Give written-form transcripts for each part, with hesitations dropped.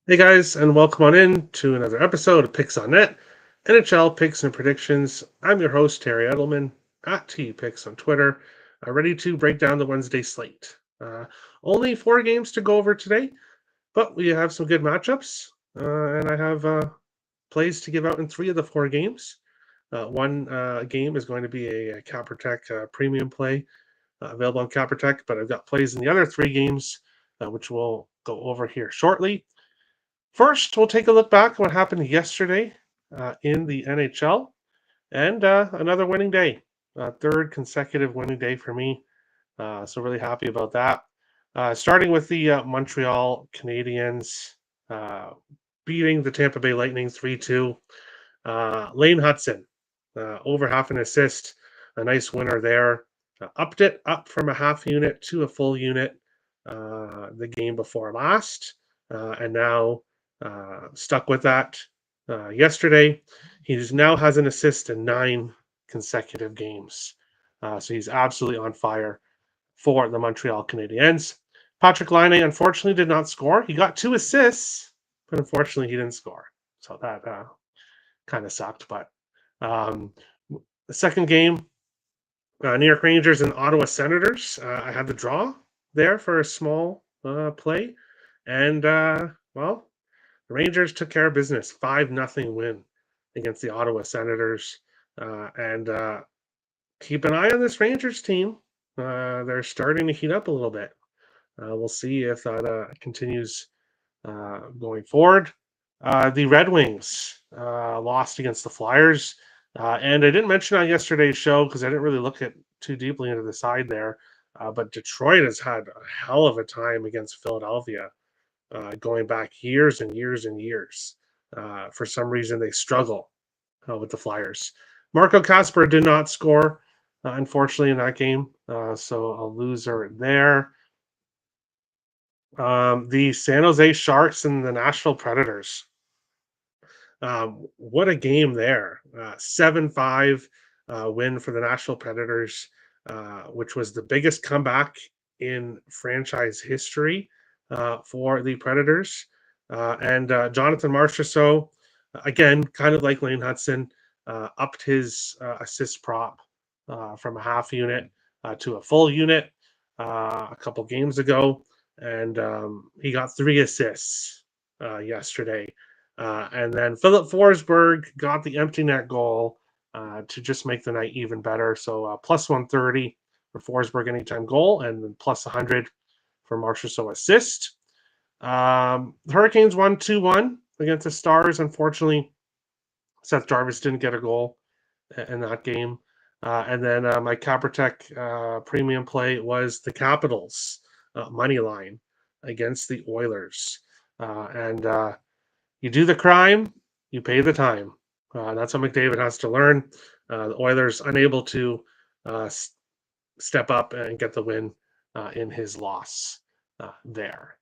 Hey guys, and welcome on in to another episode of Picks on Net, NHL Picks and Predictions. I'm your host, Terry Edelman, at TPicks on Twitter, ready to break down the Wednesday slate. Only four games to go over today, but we have some good matchups, and I have plays to give out in three of the four games. One game is going to be a Cap Protect premium play available on Cap Protect, but I've got plays in the other three games, which we'll go over here shortly. First, we'll take a look back at what happened yesterday in the NHL and another winning day. Third consecutive winning day for me. So, really happy about that. Starting with the Montreal Canadiens beating the Tampa Bay Lightning 3-2. Lane Hudson, over half an assist, a nice winner there. Upped it up from a half unit to a full unit the game before last. And now stuck with that yesterday. He now has an assist in 9 consecutive games. So he's absolutely on fire for the Montreal Canadiens. Patrick Laine unfortunately did not score. He got 2 assists, but unfortunately he didn't score. So that kind of sucked. But um, the second game, New York Rangers and Ottawa Senators. I had the draw there for a small play. And, well, the Rangers took care of business, 5-0 win against the Ottawa Senators. And keep an eye on this Rangers team. They're starting to heat up a little bit. We'll see if that continues going forward. The Red Wings lost against the Flyers. And I didn't mention on yesterday's show because I didn't really look at too deeply into the side there. But Detroit has had a hell of a time against Philadelphia going back years and years and years. For some reason, they struggle with the Flyers. Marco Casper did not score, unfortunately, in that game. So a loser there. The San Jose Sharks and the Nashville Predators. What a game there. 7-5 win for the Nashville Predators, which was the biggest comeback in franchise history for the Predators. And Jonathan Marchessault, again, kind of like Lane Hudson, upped his assist prop from a half unit to a full unit a couple games ago. And he got 3 assists yesterday. And then Philip Forsberg got the empty net goal to just make the night even better. So plus 130 for Forsberg anytime goal, and then plus 100 for Marchessault assist. The Hurricanes won 2-1 against the Stars. Unfortunately, Seth Jarvis didn't get a goal in that game. And then my Caprotech premium play was the Capitals money line against the Oilers. And you do the crime, you pay the time. That's what McDavid has to learn. The Oilers unable to step up and get the win in his loss there.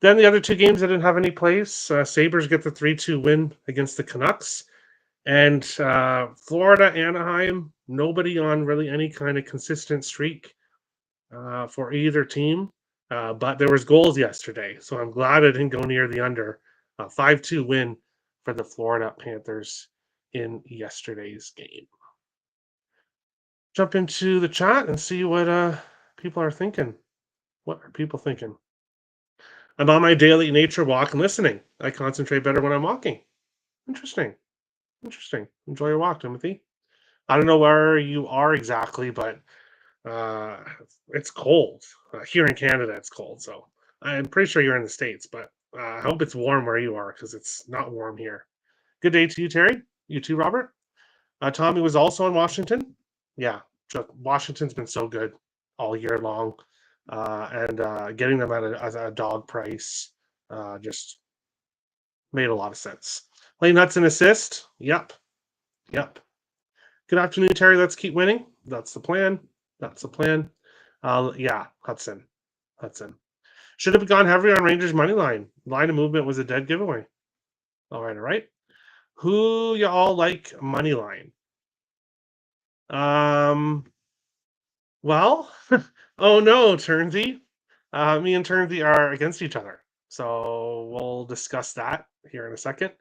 Then the other two games that didn't have any plays. Sabres get the 3-2 win against the Canucks. And Florida, Anaheim, nobody on really any kind of consistent streak for either team. But there was goals yesterday, so I'm glad I didn't go near the under. 5-2 win for the Florida Panthers in yesterday's game. Jump into the chat and see what people are thinking. What are people thinking? I'm on my daily nature walk and listening. I concentrate better when I'm walking. Interesting. Interesting. Enjoy your walk, Timothy. I don't know where you are exactly, but uh, it's cold. Here in Canada, it's cold. So I'm pretty sure you're in the States, but I hope it's warm where you are because it's not warm here. Good day to you, Terry. You too, Robert. Tommy was also in Washington. Yeah, Washington's been so good all year long. And getting them at a dog price just made a lot of sense. Lane Hudson assist. Yep. Yep. Good afternoon, Terry. Let's keep winning. That's the plan. That's the plan. Yeah, Hudson. Hudson. Should have gone heavy on Rangers money line. Line of movement was a dead giveaway. All right, all right. Who you all like money line? Well, oh no, Turnsy. Me and Turnsy are against each other. So we'll discuss that here in a second.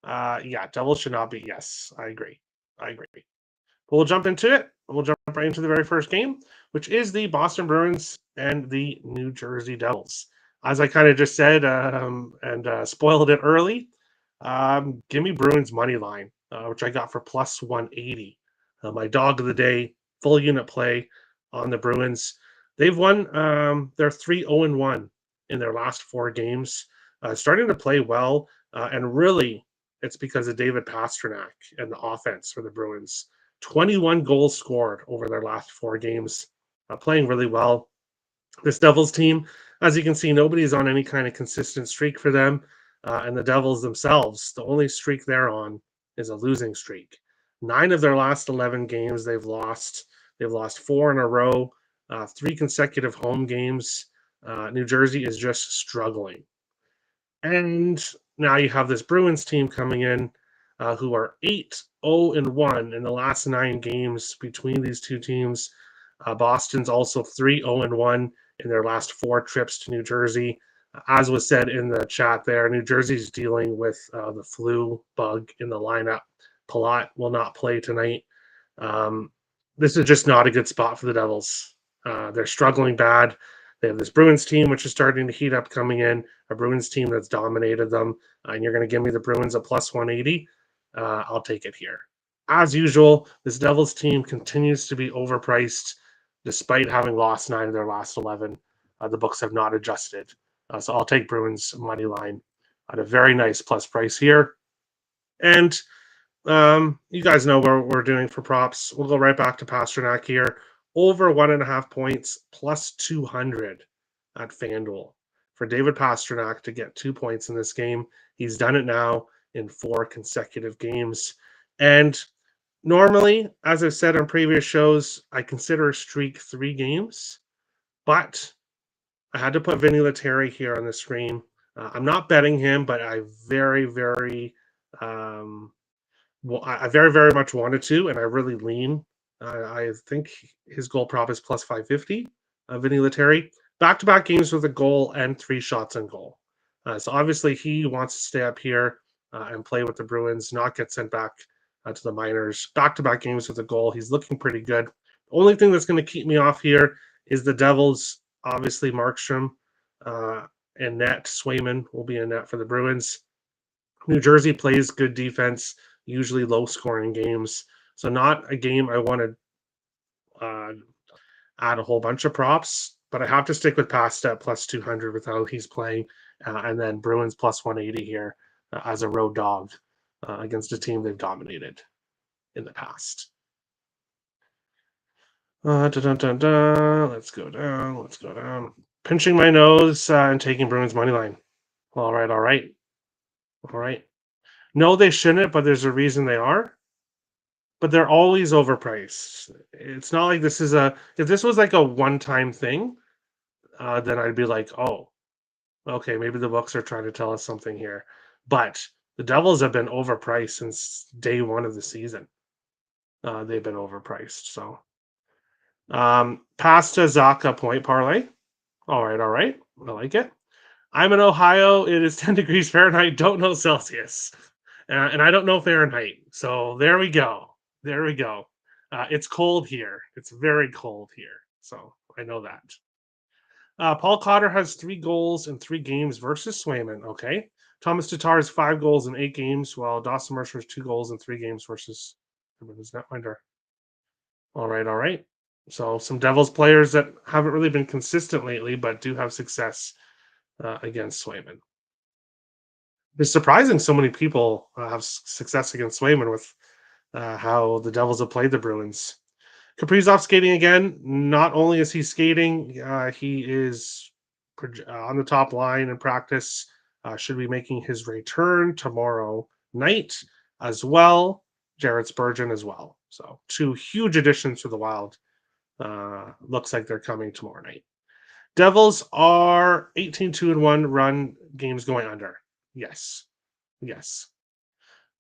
Yeah, Devils should not be. Yes, I agree. I agree. But we'll jump into it. We'll jump right into the very first game, which is the Boston Bruins and the New Jersey Devils. As I kind of just said and spoiled it early, give me Bruins money line, which I got for plus 180. My dog of the day, full unit play on the Bruins. They've won. They're 3-0-1 in their last four games, starting to play well, and really, it's because of David Pastrnak and the offense for the Bruins. 21 goals scored over their last four games, playing really well. This Devils team, as you can see, nobody's on any kind of consistent streak for them. And the Devils themselves, the only streak they're on is a losing streak. 9 of their last 11 games they've lost. They've lost 4 in a row, 3 consecutive home games. New Jersey is just struggling. And now you have this Bruins team coming in who are 8-0-1 in the last 9 games between these two teams. Boston's also 3-0-1 in their last 4 trips to New Jersey. As was said in the chat there, New Jersey's dealing with the flu bug in the lineup. Palat will not play tonight. Um, this is just not a good spot for the Devils. They're struggling bad. They have this Bruins team, which is starting to heat up coming in, a Bruins team that's dominated them, and you're going to give me the Bruins a plus 180. I'll take it here. As usual, this Devils team continues to be overpriced despite having lost 9 of their last 11. The books have not adjusted. So I'll take Bruins money line at a very nice plus price here. And you guys know what we're doing for props. We'll go right back to Pastrnak here. Over 1.5 points, plus 200 at FanDuel for David Pastrnak to get 2 points in this game. He's done it now in 4 consecutive games. And normally, as I've said on previous shows, I consider a streak 3 games, but I had to put Vinny Lettieri here on the screen. I'm not betting him, but I um, I very, very much wanted to, and I really lean. I think his goal prop is plus 550. Vinny Lettieri, back-to-back games with a goal and 3 shots on goal. So obviously he wants to stay up here and play with the Bruins, not get sent back to the minors. Back-to-back games with a goal. He's looking pretty good. The only thing that's going to keep me off here is the Devils. Obviously, Markstrom and net. Swayman will be in net for the Bruins. New Jersey plays good defense, usually low scoring games. So not a game I want to add a whole bunch of props, but I have to stick with Pasta at plus 200 with how he's playing, and then Bruins plus 180 here as a road dog against a team they've dominated in the past. Let's go down. Let's go down. Pinching my nose and taking Bruins money line. All right, all right, all right. No, they shouldn't, but there's a reason they are. But they're always overpriced. It's not like this is if this was like a one-time thing, then I'd be like, oh, okay, maybe the books are trying to tell us something here. But the Devils have been overpriced since day one of the season. They've been overpriced. So Pasta Zaka point parlay. All right, all right. I like it. I'm in Ohio. It is 10 degrees Fahrenheit. Don't know Celsius. And I don't know Fahrenheit. So there we go. There we go. It's cold here. It's very cold here. So I know that. Paul Cotter has 3 goals in 3 games versus Swayman. Okay. Thomas Tatar has 5 goals in 8 games, while Dawson Mercer has 2 goals in 3 games versus his netminder. All right. All right. So some Devils players that haven't really been consistent lately, but do have success against Swayman. It's surprising so many people have success against Swayman with how the Devils have played the Bruins. Kaprizov skating again. Not only is he skating, he is on the top line in practice. Should be making his return tomorrow night as well. Jared Spurgeon as well. So 2 huge additions for the Wild. Looks like they're coming tomorrow night. Devils are 18-2-1 run games going under. Yes. Yes.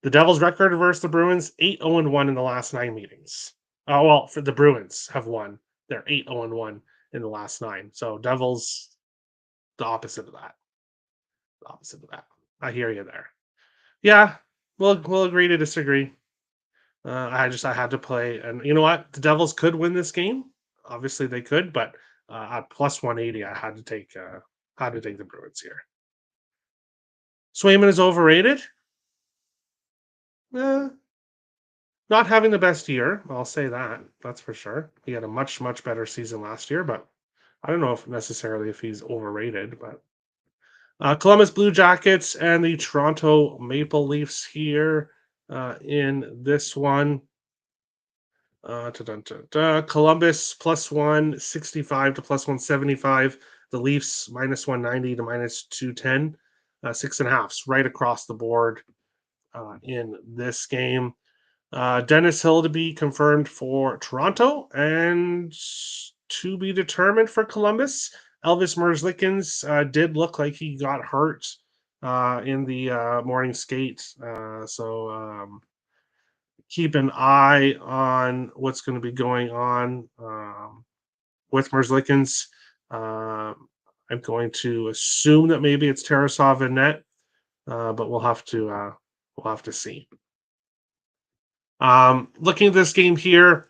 The Devils' record versus the Bruins, 8-0-1 in the last 9 meetings. Oh, well, for the Bruins have won. They're 8-0-1 in the last 9. So Devils, the opposite of that. opposite of that. I hear you there. Yeah, we'll agree to disagree. I had to play, and you know what? The Devils could win this game. Obviously, they could, but at plus 180, I had to take the Bruins here. Swayman is overrated. Eh, not having the best year, I'll say that. That's for sure. He had a much better season last year, but I don't know if necessarily if he's overrated. But Columbus Blue Jackets and the Toronto Maple Leafs here in this one. Columbus plus 165 to plus 175. The Leafs minus 190 to minus 210. 6.5s right across the board in this game. Dennis Hill to be confirmed for Toronto and to be determined for Columbus. Elvis Merzlikins did look like he got hurt in the morning skate. So keep an eye on what's going to be going on with Merzlikins. I'm going to assume that maybe it's Tarasov in net, but we'll have to see. Looking at this game here,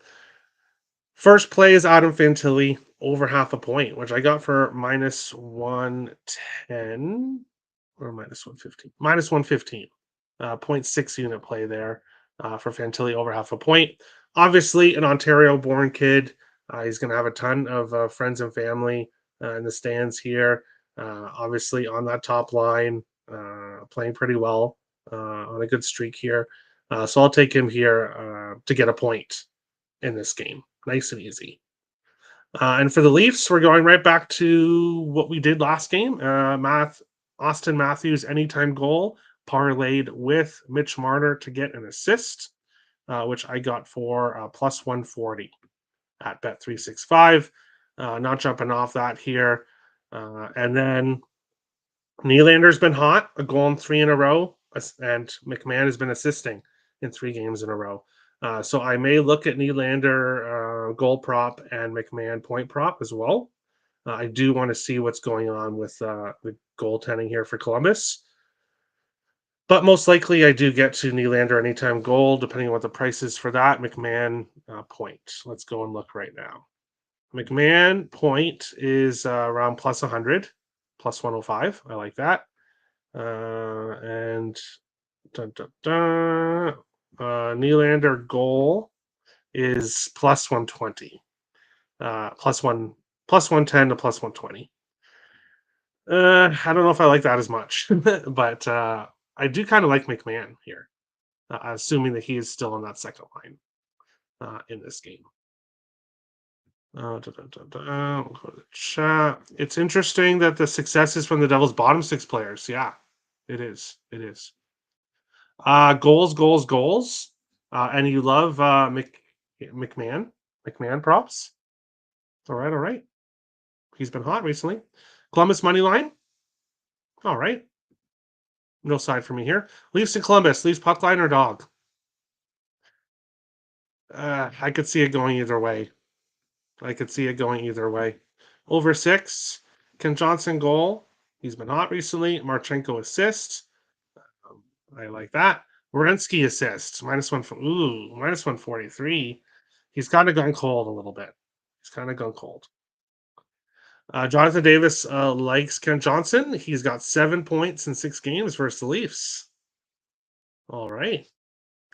first play is Adam Fantilli over half a point, which I got for minus 110 or minus 115. Minus 115. 0.6 unit play there for Fantilli over half a point. Obviously, an Ontario-born kid. He's going to have a ton of friends and family in the stands here. Obviously, on that top line, playing pretty well on a good streak here. So I'll take him here to get a point in this game. Nice and easy. And for the Leafs, we're going right back to what we did last game. Austin Matthews anytime goal parlayed with Mitch Marner to get an assist, which I got for plus 140 at Bet365. Not jumping off that here. And then Nylander's been hot, a goal in 3 in a row, and McMahon has been assisting in 3 games in a row. So I may look at Nylander goal prop and McMahon point prop as well. I do want to see what's going on with the goaltending here for Columbus. But most likely I do get to Nylander anytime goal, depending on what the price is for that. McMahon point. Let's go and look right now. McMahon point is around plus 100, plus 105. I like that. And Nylander goal is plus 120. Plus 110 to plus 120. I don't know if I like that as much, but I do kind of like McMahon here, assuming that he is still on that second line in this game. We'll go to the chat. It's interesting that the success is from the Devils' bottom 6 players. Yeah, it is. It is. Goals. And you love McMahon props. All right. He's been hot recently. Columbus money line. All right. No side for me here. Leafs to Columbus. Leafs puck line or dog. I could see it going either way. Over 6. Ken Johnson goal. He's been hot recently. Marchenko assist. I like that. Werenski assists. Minus 143. He's kind of gone cold a little bit. Jonathan Davis likes Ken Johnson. He's got 7 points in 6 games versus the Leafs. All right.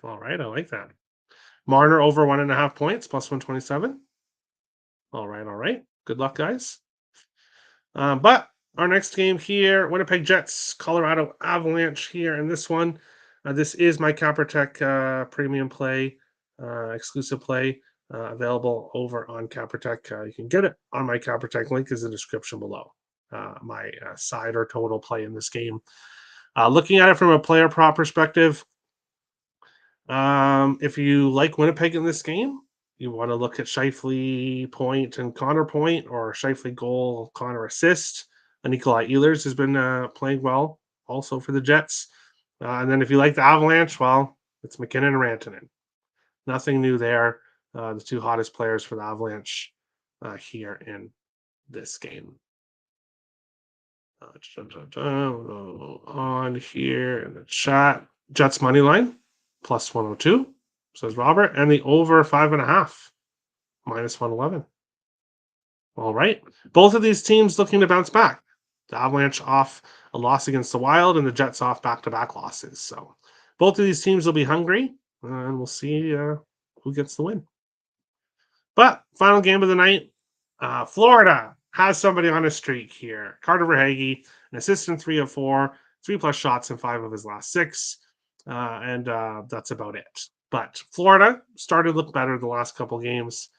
I like that. Marner over 1.5 points, plus 127. All right. Good luck, guys. But our next game here, Winnipeg Jets, Colorado Avalanche here in this one. This is my CapperTech premium play, exclusive play, available over on CapperTech. You can get it on my CapperTech link is in the description below. My side or total play in this game. Looking at it from a player prop perspective, if you like Winnipeg in this game, you want to look at Scheifele point and Connor point, or Scheifele goal, Connor assist. And Nikolai Ehlers has been playing well also for the Jets. And then if you like the Avalanche, well, it's McKinnon and Rantanen. Nothing new there. The 2 hottest players for the Avalanche here in this game. On here in the chat, Jets money line plus 102, says Robert, and the over 5.5 minus 111. All right, both of these teams looking to bounce back. The Avalanche off a loss against the Wild, and the Jets off back-to-back losses. So both of these teams will be hungry, and we'll see who gets the win. But final game of the night, Florida has somebody on a streak here. Carter Verhaeghe, an assist in 3 of 4, 3+ shots in 5 of his last 6, and that's about it. But Florida started to look better the last couple games.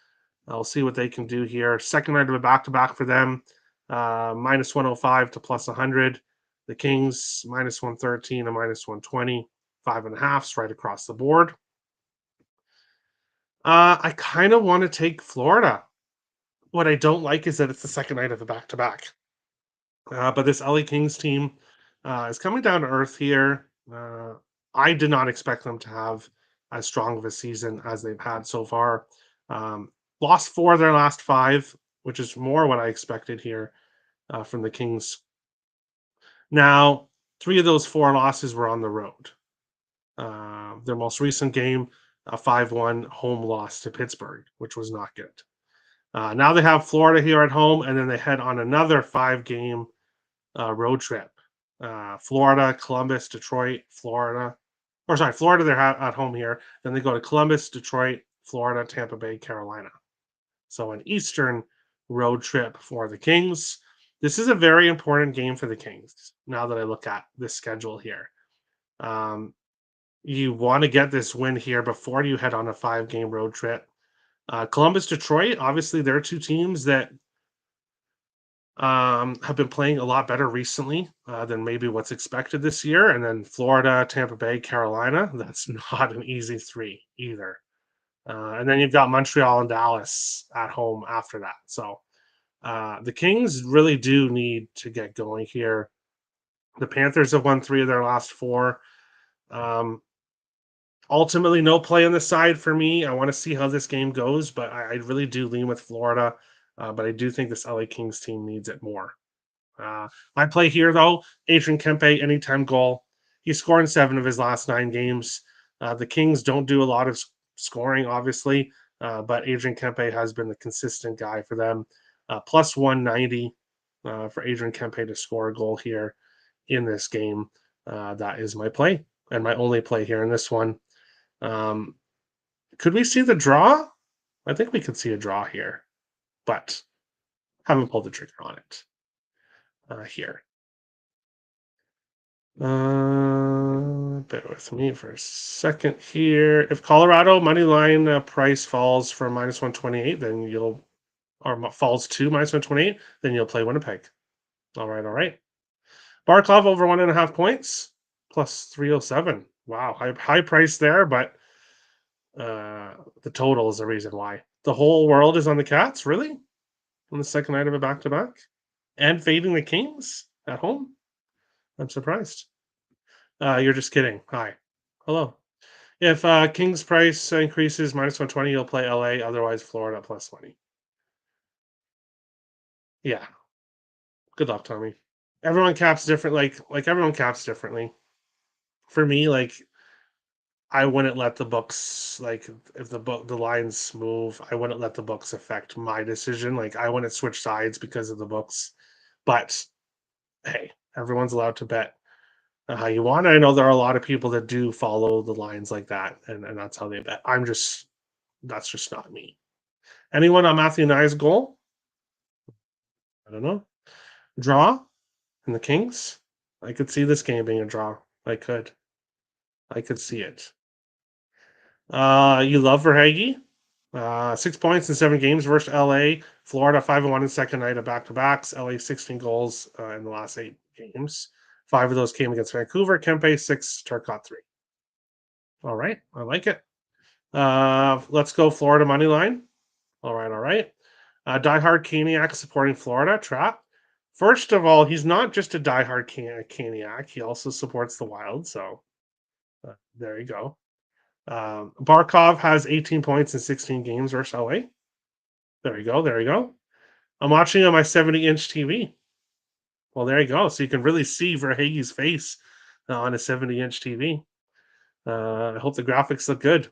I'll see what they can do here. Second night of a back-to-back for them, minus 105 to plus 100. The Kings, minus 113 and minus 120. 5.5s right across the board. I kind of want to take Florida. What I don't like is that it's the second night of the back-to-back. But this LA Kings team is coming down to earth here. I did not expect them to have as strong of a season as they've had so far. Lost 4 of their last 5, which is more what I expected here from the Kings. Now, 3 of those 4 losses were on the road. Their most recent game, a 5-1 home loss to Pittsburgh, which was not good. Now they have Florida here at home, and then they head on another 5-game road trip. Florida, Columbus, Detroit, Florida. Florida, they're at home here. Then they go to Columbus, Detroit, Florida, Tampa Bay, Carolina. So an Eastern road trip for the Kings. This is a very important game for the Kings, now that I look at this schedule here. You want to get this win here before you head on a 5-game road trip. Columbus, Detroit, obviously they're 2 teams that have been playing a lot better recently than maybe what's expected this year. And then Florida, Tampa Bay, Carolina, that's not an easy 3 either. And then you've got Montreal and Dallas at home after that. So the Kings really do need to get going here. The Panthers have won 3 of their last 4. Ultimately, no play on the side for me. I want to see how this game goes, but I really do lean with Florida. But I do think this LA Kings team needs it more. My play here, though, Adrian Kempe, anytime goal. He's scoring 7 of his last 9 games. The Kings don't do a lot of scoring, obviously, but Adrian Kempe has been the consistent guy for them. Plus 190 for Adrian Kempe to score a goal here in this game. That is my play, and my only play here in this one. Could we see the draw? I think we could see a draw here, but haven't pulled the trigger on it here. Bear with me for a second here. If Colorado money line price falls from minus 128, then falls to minus 128, then you'll play Winnipeg. All right. Barkov over 1.5 points, plus 307. Wow, high price there, but the total is the reason why. The whole world is on the Cats, really? On the second night of a back-to-back? And fading the Kings at home? I'm surprised. You're just kidding. Hi. Hello. If Kings price increases minus 120, you'll play LA. Otherwise, Florida plus 20. Yeah. Good luck, Tommy. Everyone caps different. Like everyone caps differently. For me, I wouldn't let the books, if the lines move, I wouldn't let the books affect my decision. I wouldn't switch sides because of the books. But hey, everyone's allowed to bet how you want. I know there are a lot of people that do follow the lines like that, and that's how they bet. That's just not me. Anyone on Matthew Nye's goal? I don't know. Draw in the Kings? I could see this game being a draw. I could see it. You love Verhaeghe? 6 points in 7 games versus LA. Florida 5-1 in second night of back-to-backs. LA 16 goals in the last 8 games. 5 of those came against Vancouver. Kempe 6, Turcotte 3. All right, I like it. Let's go Florida money line. All right. Diehard Caniac supporting Florida. Trap. First of all, he's not just a diehard Caniac. He also supports the Wild. So there you go. Barkov has 18 points in 16 games versus LA. There you go. I'm watching on my 70-inch TV. Well, there you go. So you can really see Verhaeghe's face on a 70-inch TV. I hope the graphics look good.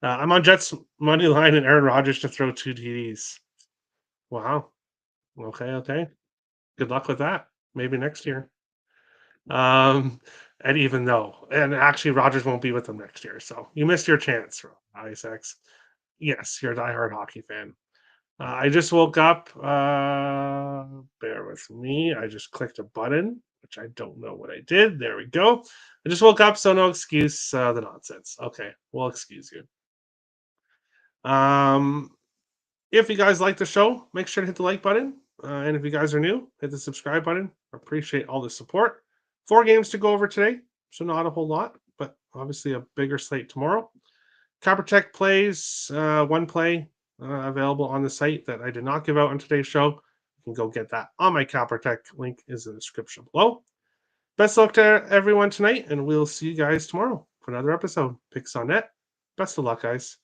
I'm on Jets money line and Aaron Rodgers to throw 2 TDs. Wow. Okay. Good luck with that. Maybe next year. And even though, and actually, Rodgers won't be with them next year, so you missed your chance, Isaacs. Yes, you're a diehard hockey fan. I just woke up. Bear with me. I just clicked a button, which I don't know what I did. There we go. I just woke up, so no excuse the nonsense. Okay, we'll excuse you. If you guys like the show, make sure to hit the like button. And if you guys are new, hit the subscribe button. Appreciate all the support. 4 games to go over today, so not a whole lot, but obviously a bigger slate tomorrow. Copper Tech plays, 1 play available on the site that I did not give out on today's show. You can go get that on my Copper Tech. Link is in the description below. Best of luck to everyone tonight, and we'll see you guys tomorrow for another episode. Picks on Net. Best of luck, guys.